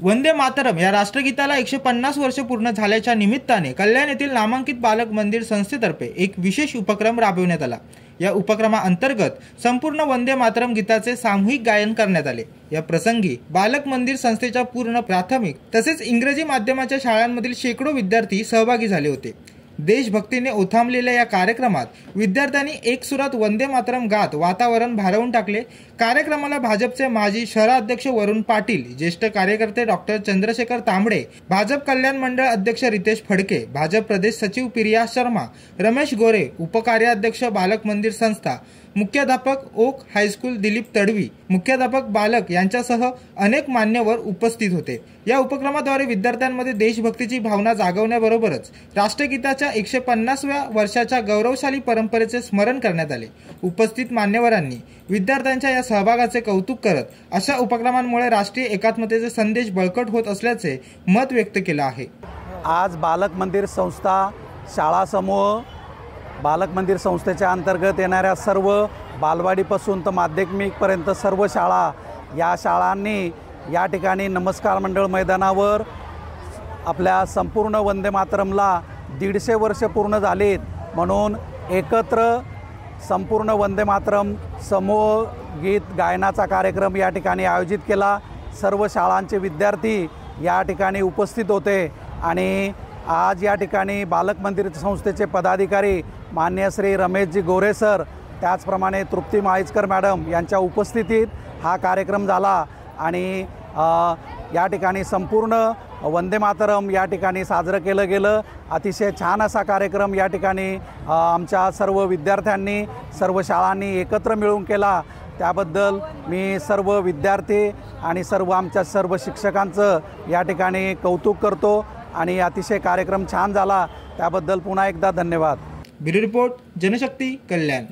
वंदे मातरम या राष्ट्रगीताला 150 वर्ष पूर्ण झाल्याच्या निमित्ताने कल्याण येथील नामांकित बालक मंदिर संस्थेतर्फे एक विशेष उपक्रम राबविण्यात आला। या उपक्रमाअंतर्गत संपूर्ण वंदे मातरम गीताचे सामूहिक गायन करण्यात आले। या प्रसंगी बालक मंदिर संस्थेच्या पूर्ण प्राथमिक तसेच इंग्रजी माध्यमाच्या शाळांमधील शेकडो विद्यार्थी सहभागी झाले होते। देशभक्तीने ओथांबलेल्या या कार्यक्रमात विद्यार्थ्यांनी एक सुरात वंदे मातरम गात वातावरण भारावून टाकले। कार्यक्रमाला भाजपचे माजी शहराध्यक्ष वरुण पाटील, ज्येष्ठ कार्यकर्ते डॉक्टर चंद्रशेखर तांबडे, भाजप कल्याण मंडळ अध्यक्ष रितेश फडके, भाजप प्रदेश सचिव प्रिया शर्मा, रमेश गोरे, उपकार्याध्यक्ष बालक मंदिर संस्था, मुख्याध्यापक ओक हायस्कूल दिलीप तडवी, मुख्याध्यापक बालक यांच्यासह अनेक मान्यवर उपस्थित होते। या उपक्रमाद्वारे विद्यार्थ्यांमध्ये देशभक्तीची भावना जागवण्याबरोबरच राष्ट्रगीताच्या 150व्या वर्षाच्या गौरवशाली परंपरेचे स्मरण करण्यात आले। उपस्थित मान्यवरांनी विद्यार्थ्यांच्या या सहभागाचे कौतुक करत अशा उपक्रमांमुळे राष्ट्रीय एकात्मतेचे संदेश बळकट होत असल्याचे मत व्यक्त केले आहे। आज बालक मंदिर संस्था, शाळा समूह, बालक मंदिर संस्थेच्या अंतर्गत येणाऱ्या सर्व बालवाडीपासून तर माध्यमिकपर्यंत सर्व शाळा, या शाळांनी या ठिकाणी नमस्कार मंडळ मैदानावर आपल्या संपूर्ण वंदे मातरमला 150 वर्ष पूर्ण झालीत म्हणून एकत्र संपूर्ण वंदे मातरम समूह गीत गायनाचा कार्यक्रम या ठिकाणी आयोजित केला। सर्व शाळांचे विद्यार्थी या ठिकाणी उपस्थित होते आणि आज या ठिकाणी बालक मंदिर संस्थेचे पदाधिकारी मान्य श्री रमेशजी गोरे सर, त्याचप्रमाणे तृप्ती माळीजकर मॅडम यांच्या उपस्थितीत हा कार्यक्रम झाला आणि या ठिकाणी संपूर्ण वंदे मातरम या ठिकाणी साजरं केलं गेलं। अतिशय छान असा कार्यक्रम या ठिकाणी आमच्या सर्व विद्यार्थ्यांनी, सर्व शाळांनी एकत्र मिळून केला। त्याबद्दल मी सर्व विद्यार्थी आणि सर्व आमच्या सर्व शिक्षकांचं या ठिकाणी कौतुक करतो आणि अतिशय कार्यक्रम छान झाला, त्याबद्दल पुन्हा एकदा धन्यवाद। ब्युरो रिपोर्ट, जनशक्ती, कल्याण।